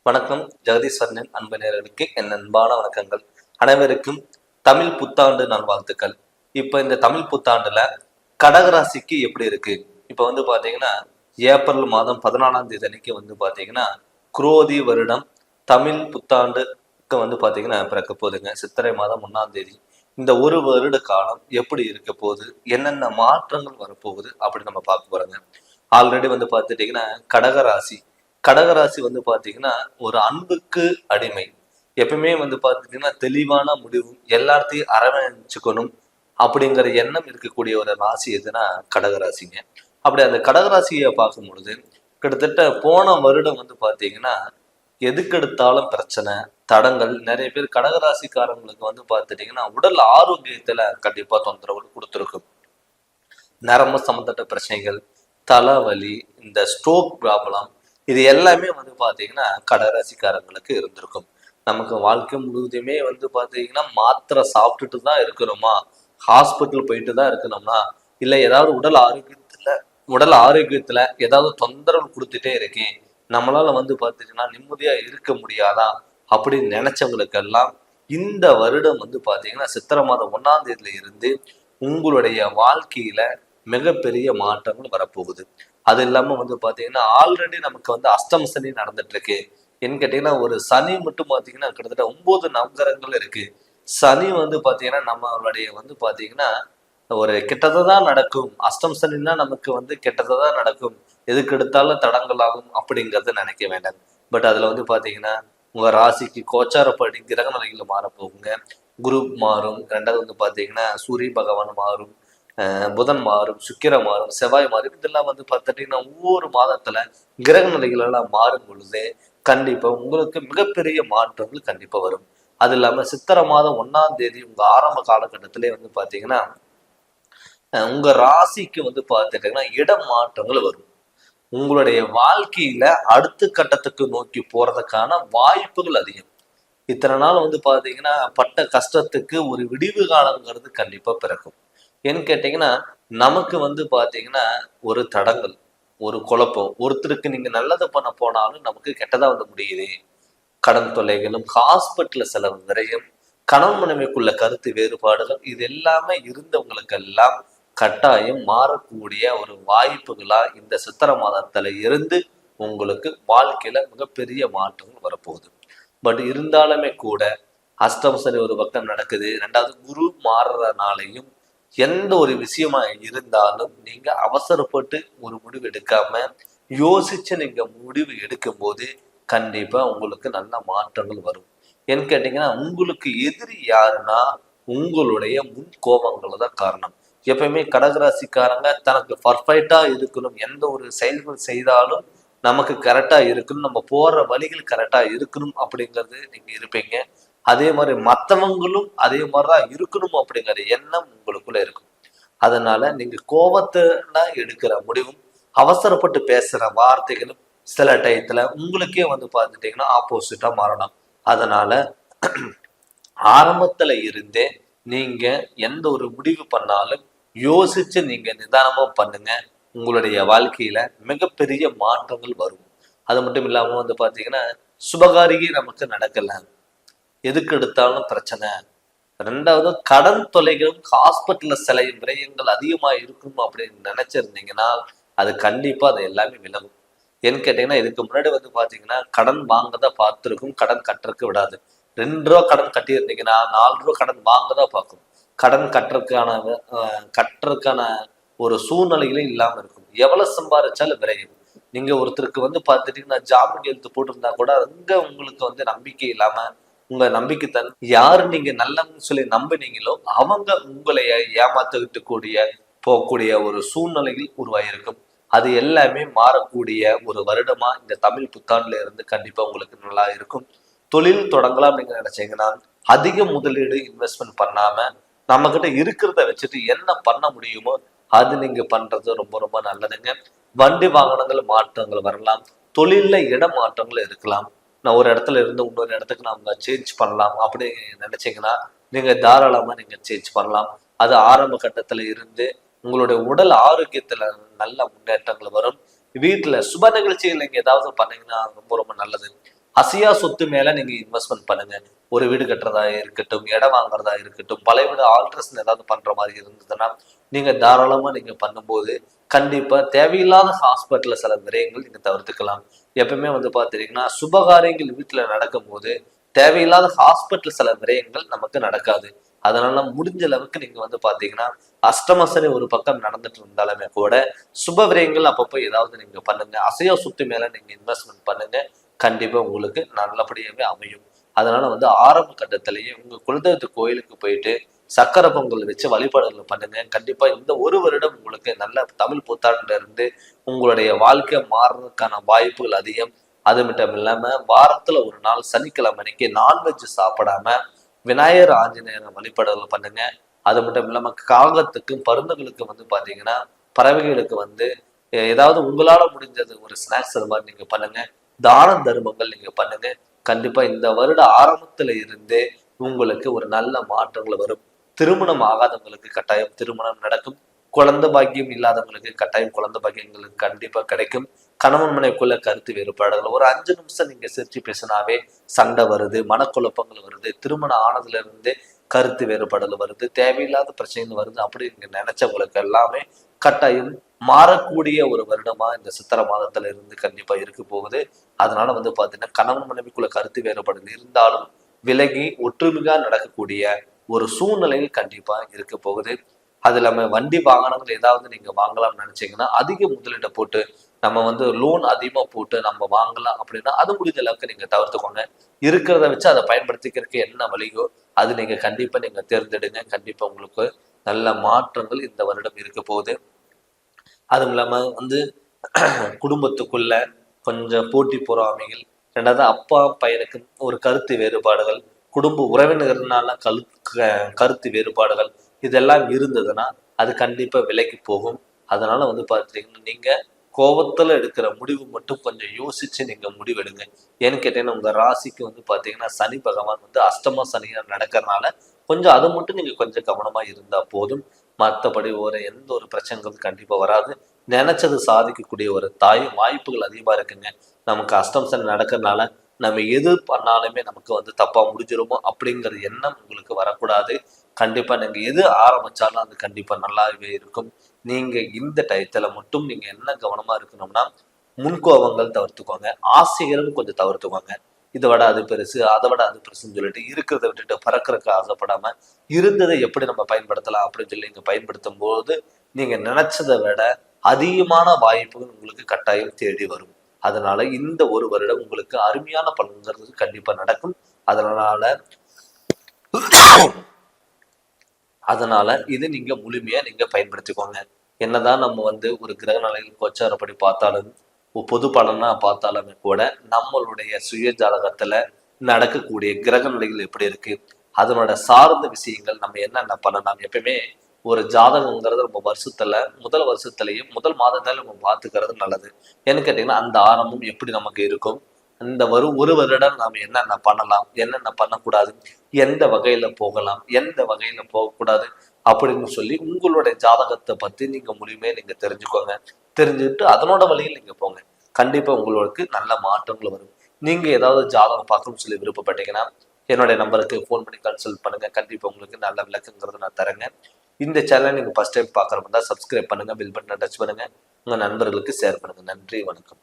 வணக்கம். ஜெகதீஸ்வரனின் அன்பு நேயர்களுக்கு என் அன்பான வணக்கங்கள். அனைவருக்கும் தமிழ் புத்தாண்டு நல்வாழ்த்துக்கள். இப்ப இந்த தமிழ் புத்தாண்டுல கடகராசிக்கு எப்படி இருக்கு? இப்ப பாத்தீங்கன்னா ஏப்ரல் மாதம் 14ஆம் தேதி அன்னைக்கு பாத்தீங்கன்னா குரோதி வருடம் தமிழ் புத்தாண்டுக்கு பாத்தீங்கன்னா பிறக்க போகுதுங்க. சித்திரை மாதம் 1ஆம் தேதி. இந்த ஒரு வருட காலம் எப்படி இருக்க போகுது, என்னென்ன மாற்றங்கள் வரப்போகுது அப்படி நம்ம பார்க்க போறோங்க. ஆல்ரெடி பார்த்துட்டீங்கன்னா கடகராசி கடகராசி பாத்தீங்கன்னா ஒரு அன்புக்கு அடிமை. எப்பவுமே பாத்தீங்கன்னா தெளிவான முடிவு, எல்லாத்தையும் அரவணைச்சுக்கணும் அப்படிங்கிற எண்ணம் இருக்கக்கூடிய ஒரு ராசி எதுனா கடகராசிங்க. அப்படி அந்த கடகராசியை பார்க்கும் பொழுது கிட்டத்தட்ட போன வருடம் பாத்தீங்கன்னா எதுக்கெடுத்தாலும் பிரச்சனை, தடங்கள். நிறைய பேர் கடகராசிக்காரங்களுக்கு பார்த்துட்டீங்கன்னா உடல் ஆரோக்கியத்துல கண்டிப்பா தொந்தரவு கொடுத்துருக்கும். நரம்பு சம்பந்தப்பட்ட பிரச்சனைகள், தலைவலி, இந்த ஸ்ட்ரோக் ப்ராப்ளம், இது எல்லாமே பாத்தீங்கன்னா கடகராசிக்காரங்களுக்கு இருந்திருக்கும். நமக்கு வாழ்க்கை முழுவதுமே பாத்தீங்கன்னா மாத்திரை சாப்பிட்டுட்டு தான் இருக்கிறோமா, ஹாஸ்பிட்டல் போயிட்டு தான் இருக்கணும்னா, இல்ல ஏதாவது உடல் ஆரோக்கியத்துல ஏதாவது தொந்தரவு கொடுத்துட்டே இருக்கேன், நம்மளால பாத்தீங்கன்னா நிம்மதியா இருக்க முடியாதா அப்படின்னு நினைச்சவங்களுக்கெல்லாம் இந்த வருடம் பாத்தீங்கன்னா சித்திரை மாதம் 1ஆம் தேதியில இருந்து உங்களுடைய வாழ்க்கையில மிகப்பெரிய மாற்றங்கள் வரப்போகுது. அது இல்லாம பாத்தீங்கன்னா ஆல்ரெடி நமக்கு அஷ்டம சனி நடந்துட்டு இருக்கு. என்ன கேட்டீங்கன்னா ஒரு சனி மட்டும் பாத்தீங்கன்னா கிட்டத்தட்ட 9 நவகிரகங்கள் இருக்கு. சனி பாத்தீங்கன்னா நம்மளுடைய பாத்தீங்கன்னா ஒரு கெட்டதான் நடக்கும். அஷ்டம சனின்னா நமக்கு கெட்டதான் நடக்கும், எதுக்கு எடுத்தாலும் தடங்கள் ஆகும் அப்படிங்கறத நினைக்க வேண்டாம். பட் அதுல பாத்தீங்கன்னா உங்க ராசிக்கு கோச்சாரப்படி கிரக நிலைகள் மாற போகுங்க. குரு மாறும். ரெண்டாவது பாத்தீங்கன்னா சூரிய பகவான் மாறும், புதன் மாறும், சுக்கிர மாறும், செவ்வாய் மாறும். இதெல்லாம் பார்த்துட்டீங்கன்னா ஒவ்வொரு மாதத்துல கிரக நிலைகள் எல்லாம் மாறும் பொழுது கண்டிப்பா உங்களுக்கு மிகப்பெரிய மாற்றங்கள் கண்டிப்பா வரும். அது இல்லாம சித்திரை மாதம் 1ஆம் தேதி உங்க ஆரம்ப காலகட்டத்திலே பாத்தீங்கன்னா உங்க ராசிக்கு பார்த்துட்டீங்கன்னா இடம் மாற்றங்கள் வரும். உங்களுடைய வாழ்க்கையில அடுத்த கட்டத்துக்கு நோக்கி போறதுக்கான வாய்ப்புகள் அதிகம். இத்தனை நாள் பாத்தீங்கன்னா பட்ட கஷ்டத்துக்கு ஒரு விடிவு காலங்கிறது கண்டிப்பா பிறக்கும். ஏன்னு கேட்டீங்கன்னா நமக்கு பாத்தீங்கன்னா ஒரு தடங்கள், ஒரு குழப்பம். ஒருத்தருக்கு நீங்க நல்லது பண்ண போனாலும் நமக்கு கெட்டதா முடியுது. கடன் தொல்லைகளும், ஹாஸ்பிட்டல்ல செலவு விரயம், கணவன் மனைவிக்குள்ள கருத்து வேறுபாடுகள், இது எல்லாமே இருந்தவங்களுக்கெல்லாம் கட்டாயம் மாறக்கூடிய ஒரு வாய்ப்புகளா இந்த சித்திரை மாதத்துல இருந்து உங்களுக்கு வாழ்க்கையில மிகப்பெரிய மாற்றங்கள் வரப்போகுது. பட் இருந்தாலுமே கூட அஷ்டம சனி ஒரு பக்கம் நடக்குது. ரெண்டாவது குரு மாறுறதுனாலையும் எந்த ஒரு விஷயமா இருந்தாலும் நீங்க அவசரப்பட்டு ஒரு முடிவு எடுக்காம யோசிச்சு நீங்க முடிவு எடுக்கும் போது கண்டிப்பா உங்களுக்கு நல்ல மாற்றங்கள் வரும். ஏன்னு கேட்டீங்கன்னா உங்களுக்கு எதிரி யாருன்னா உங்களுடைய முன் கோபங்கள் தான் காரணம். எப்பயுமே கடகராசிக்காரங்க தனக்கு பர்ஃபெக்டா இருக்கணும், எந்த ஒரு செயல்கள் செய்தாலும் நமக்கு கரெக்டா இருக்கணும், நம்ம போற வழிகள் கரெக்டா இருக்கணும் அப்படிங்கிறது நீங்க இருப்பீங்க. அதே மாதிரி மற்றவங்களும் அதே மாதிரிதான் இருக்கணும் அப்படிங்கிற எண்ணம் உங்களுக்குள்ள இருக்கும். அதனால நீங்க கோபத்துல எடுக்கிற முடிவும், அவசரப்பட்டு பேசுற வார்த்தைகளும் சில டயத்துல உங்களுக்கே பார்த்துட்டீங்கன்னா ஆப்போசிட்டா மாறலாம். அதனால ஆரம்பத்துல இருந்தே நீங்க எந்த ஒரு முடிவு பண்ணாலும் யோசிச்சு நீங்க நிதானமா பண்ணுங்க. உங்களுடைய வாழ்க்கையில மிகப்பெரிய மாற்றங்கள் வரும். அது மட்டும் இல்லாம பாத்தீங்கன்னா சுபகாரியே நமக்கு நடக்கல, எதுக்கு எடுத்தாலும் பிரச்சனை. ரெண்டாவது கடன் தொல்லைகளும் ஹாஸ்பிட்டல்ல சில விரயங்கள் அதிகமா இருக்கும் அப்படின்னு நினைச்சிருந்தீங்கன்னா அது கண்டிப்பா அது எல்லாமே விலகும். ஏன்னு கேட்டீங்கன்னா இதுக்கு முன்னாடி பாத்தீங்கன்னா கடன் வாங்கதான் பார்த்துருக்கும், கடன் கட்டுறதுக்கு விடாது. 2 ரூபா கடன் கட்டியிருந்தீங்கன்னா 4 ரூபா கடன் வாங்கதான் பார்க்கும். கடன் கட்டுறதுக்கான ஒரு சூழ்நிலைகளே இல்லாம இருக்கும். எவ்வளவு சம்பாதிச்சாலும் விரையும். நீங்க ஒருத்தருக்கு பார்த்துட்டீங்கன்னா ஜாமீன் எழுத்து போட்டிருந்தா கூட அங்க உங்களுக்கு நம்பிக்கை இல்லாம, உங்க நம்பிக்கை யாரு நீங்க நல்லவன்னு சொல்லி நம்பினீங்களோ அவங்க உங்களை ஏமாத்துக்கிட்டு போகக்கூடிய ஒரு சூழ்நிலைகள் உருவாயிருக்கும். அது எல்லாமே மாறக்கூடிய ஒரு வருடமா இந்த தமிழ் புத்தாண்டுல இருந்து கண்டிப்பா உங்களுக்கு நல்லா இருக்கும். தொழில் தொடங்கலாம் நீங்க நினைச்சீங்கன்னா அதிக முதலீடு இன்வெஸ்ட்மெண்ட் பண்ணாம நம்ம கிட்ட இருக்கிறத வச்சுட்டு என்ன பண்ண முடியுமோ அது நீங்க பண்றது ரொம்ப ரொம்ப நல்லதுங்க. வண்டி வாகனங்கள் மாற்றங்கள் வரலாம், தொழில்ல இட மாற்றங்கள் இருக்கலாம். நான் ஒரு இடத்துல இருந்து இன்னொரு இடத்துக்கு நம்ம சேஞ்ச் பண்ணலாம் அப்படி நினைச்சீங்கன்னா நீங்க தாராளமா நீங்க சேஞ்ச் பண்ணலாம். அது ஆரம்ப கட்டத்துல இருந்து உங்களுடைய உடல் ஆரோக்கியத்துல நல்ல முன்னேற்றங்கள் வரும். வீட்டுல சுப நிகழ்ச்சிகள் நீங்க ஏதாவது பண்ணீங்கன்னா ரொம்ப ரொம்ப நல்லது. அசையா சொத்து மேல நீங்க இன்வெஸ்ட்மெண்ட் பண்ணுங்க. ஒரு வீடு கட்டுறதா இருக்கட்டும், இடம் வாங்குறதா இருக்கட்டும், பழைய வீடு ஆல்ட்ரேஷன் ஏதாவது பண்ற மாதிரி இருந்ததுன்னா நீங்க தாராளமா நீங்க பண்ணும்போது கண்டிப்பா தேவையில்லாத ஹாஸ்பிட்டல்ல சில விரயங்கள் நீங்க தவிர்த்துக்கலாம். எப்பவுமே வந்து பாத்தீங்கன்னா சுபகாரியங்கள் வீட்டுல நடக்கும் போது தேவையில்லாத ஹாஸ்பிட்டல் சில விரயங்கள் நமக்கு நடக்காது. அதனால முடிஞ்ச அளவுக்கு நீங்க வந்து பாத்தீங்கன்னா அஷ்டமசனி ஒரு பக்கம் நடந்துட்டு இருந்தாலுமே கூட சுப விரயங்கள் அப்பப்போ ஏதாவது நீங்க பண்ணுங்க. அசையா சொத்து மேல நீங்க இன்வெஸ்ட்மெண்ட் பண்ணுங்க. கண்டிப்பா உங்களுக்கு நல்லபடியாவே அமையும். அதனால வந்து ஆரம்ப கட்டத்திலேயே உங்க குலதெய்வத்து கோயிலுக்கு போயிட்டு சக்கரை பொங்கல் வச்சு வழிபாடுகள் பண்ணுங்க. கண்டிப்பா இந்த ஒரு வருடம் உங்களுக்கு நல்ல தமிழ் புத்தாண்டுல இருந்து உங்களுடைய வாழ்க்கை மாறுறதுக்கான வாய்ப்புகள் அதிகம். அது மட்டும் இல்லாம வாரத்துல ஒரு நாள் சனிக்கிழமை அன்னைக்கு நான்வெஜ் சாப்பிடாம விநாயகர் ஆஞ்சநேயரை வழிபாடுகள் பண்ணுங்க. அது மட்டும் இல்லாம காகத்துக்கும் பருந்துகளுக்கும் வந்து பாத்தீங்கன்னா பறவைகளுக்கு வந்து ஏதாவது உங்களால முடிஞ்சது ஒரு ஸ்நாக்ஸ் அது மாதிரி நீங்க பண்ணுங்க. தான தர்மங்கள் நீங்க பண்ணுங்க. கண்டிப்பா இந்த வருட ஆரம்பத்துல இருந்தே உங்களுக்கு ஒரு நல்ல மாற்றங்கள் வரும். திருமணம் ஆகாதவங்களுக்கு கட்டாயம் திருமணம் நடக்கும். குழந்தை பாக்கியம் இல்லாதவங்களுக்கு கட்டாயம் குழந்தை பாக்கியங்களுக்கு கண்டிப்பா கிடைக்கும். கணவன் மனைவிக்குள்ள கருத்து வேறுபாடுகள் ஒரு 5 நிமிஷம் நீங்க சிரிச்சு பேசினாவே சண்டை வருது, மனக்குழப்பங்கள் வருது, திருமணம் ஆனதுல இருந்து கருத்து வேறுபாடுகள் வருது, தேவையில்லாத பிரச்சனைகள் வருது. அப்படி நீங்க நினைச்சவங்களுக்கு எல்லாமே கட்டாயம் மாறக்கூடிய ஒரு வருடமா இந்த சித்திரை மாதத்துல இருந்து கண்டிப்பா இருக்க போகுது. அதனால வந்து பாத்தீங்கன்னா கணவன் மனைவிக்குள்ள கருத்து வேறுபாடுகள் இருந்தாலும் விலகி ஒற்றுமையா நடக்கக்கூடிய ஒரு சூழ்நிலையில் கண்டிப்பா இருக்க போகுது. அது இல்லாம வண்டி வாகனங்கள் ஏதாவது நீங்க வாங்கலாம்னு நினைச்சீங்கன்னா அதிக முதலீட்டை போட்டு நம்ம வந்து லோன் அதிகமா போட்டு நம்ம வாங்கலாம் அப்படின்னா அது முடிஞ்ச அளவுக்கு நீங்க தவிர்த்துக்கோங்க. இருக்கிறத வச்சு அதை பயன்படுத்திக்கிறதுக்கு என்ன வழியோ அது நீங்க கண்டிப்பா நீங்க தேர்ந்தெடுங்க. கண்டிப்பா உங்களுக்கு நல்ல மாற்றங்கள் இந்த வருடம் இருக்க போகுது. அதுவும் இல்லாம வந்து குடும்பத்துக்குள்ள கொஞ்சம் போட்டி பொறாமைகள், ரெண்டாவது அப்பா பையனுக்கு ஒரு கருத்து வேறுபாடுகள், குடும்ப உறவினர்னால கருத்து வேறுபாடுகள் இதெல்லாம் இருந்ததுன்னா அது கண்டிப்பா விலைக்கு போகும். அதனால வந்து பார்த்தீங்கன்னா நீங்க கோபத்துல எடுக்கிற முடிவு மட்டும் கொஞ்சம் யோசிச்சு நீங்க முடிவெடுங்க. ஏன்னு கேட்டீங்கன்னா உங்க ராசிக்கு வந்து பாத்தீங்கன்னா சனி பகவான் வந்து அஷ்டம சனியா நடக்கிறதுனால கொஞ்சம் அது மட்டும் நீங்க கொஞ்சம் கவனமா இருந்தா போதும். மற்றபடி ஒரு எந்த ஒரு பிரச்சனைகளும் கண்டிப்பா வராது. நினைச்சது சாதிக்கக்கூடிய ஒரு தாய் வாய்ப்புகள் அதிகமா இருக்குங்க. நமக்கு அஷ்டம் சனி நடக்கிறதுனால நம்ம எது பண்ணாலுமே நமக்கு வந்து தப்பா முடிஞ்சிருமோ அப்படிங்கிற எண்ணம் உங்களுக்கு வரக்கூடாது. கண்டிப்பா நீங்க எது ஆரம்பிச்சாலும் அது கண்டிப்பா நல்லாவே இருக்கும். நீங்க இந்த டயத்துல மட்டும் நீங்க என்ன கவனமா இருக்கணும்னா முன்கோபங்கள் தவிர்த்துக்கோங்க. ஆசைகளும் கொஞ்சம் தவிர்த்துக்கோங்க. இதை விட அது பெருசு, அதை விட அது பெருசுன்னு சொல்லிட்டு இருக்கிறத விட்டுட்டு பறக்கிறதுக்கு ஆசைப்படாம இருந்ததை எப்படி நம்ம பயன்படுத்தலாம் அப்படின்னு சொல்லி நீங்க பயன்படுத்தும் போது நீங்க நினைச்சதை விட அதிகமான வாய்ப்புகள் உங்களுக்கு கட்டாயம் தேடி வரும். அதனால இந்த ஒரு வருடம் உங்களுக்கு அருமையான பலன்கிறது கண்டிப்பா நடக்கும். அதனால அதனால இது நீங்க முழுமையா நீங்க பயன்படுத்திக்கோங்க. என்னதான் நம்ம வந்து ஒரு கிரக நிலையில் கோச்சாரப்படி பார்த்தாலும் பொது பலனா பார்த்தாலுமே கூட நம்மளுடைய சுய ஜாதகத்துல நடக்கக்கூடிய கிரக நிலைகள் எப்படி இருக்கு, அதனோட சார்ந்த விஷயங்கள் நம்ம என்னென்ன பண்ணலாம். எப்பயுமே ஒரு ஜாதகங்கிறது நம்ம வருஷத்துல முதல் வருஷத்துலயும் முதல் மாதத்தால நம்ம பார்த்துக்கிறது நல்லது. ஏன்னு கேட்டீங்கன்னா அந்த ஆரம்பம் எப்படி நமக்கு இருக்கும், இந்த ஒரு வருடம் நாம என்னென்ன பண்ணலாம், என்னென்ன பண்ணக்கூடாது, எந்த வகையில போகலாம், எந்த வகையில போகக்கூடாது அப்படின்னு சொல்லி உங்களுடைய ஜாதகத்தை பத்தி நீங்க முழுமையா நீங்க தெரிஞ்சுக்கோங்க. தெரிஞ்சுட்டு அதனோட வழியில் நீங்க போங்க. கண்டிப்பா உங்களுக்கு நல்ல மாற்றங்கள் வரும். நீங்க ஏதாவது ஜாதகம் பார்க்கணும்னு சொல்லி விருப்பப்பட்டீங்கன்னா என்னுடைய நம்பருக்கு ஃபோன் பண்ணி கன்சல்ட் பண்ணுங்க. கண்டிப்பா உங்களுக்கு நல்ல விளக்குங்கிறது நான் தரேங்க. இந்த சேனலை நீங்க ஃபர்ஸ்ட் டைம் பார்க்குற மாதிரி சப்ஸ்கிரைப் பண்ணுங்க, பெல் பட்டனை டச் பண்ணுங்க, உங்க நண்பர்களுக்கு ஷேர் பண்ணுங்க. நன்றி, வணக்கம்.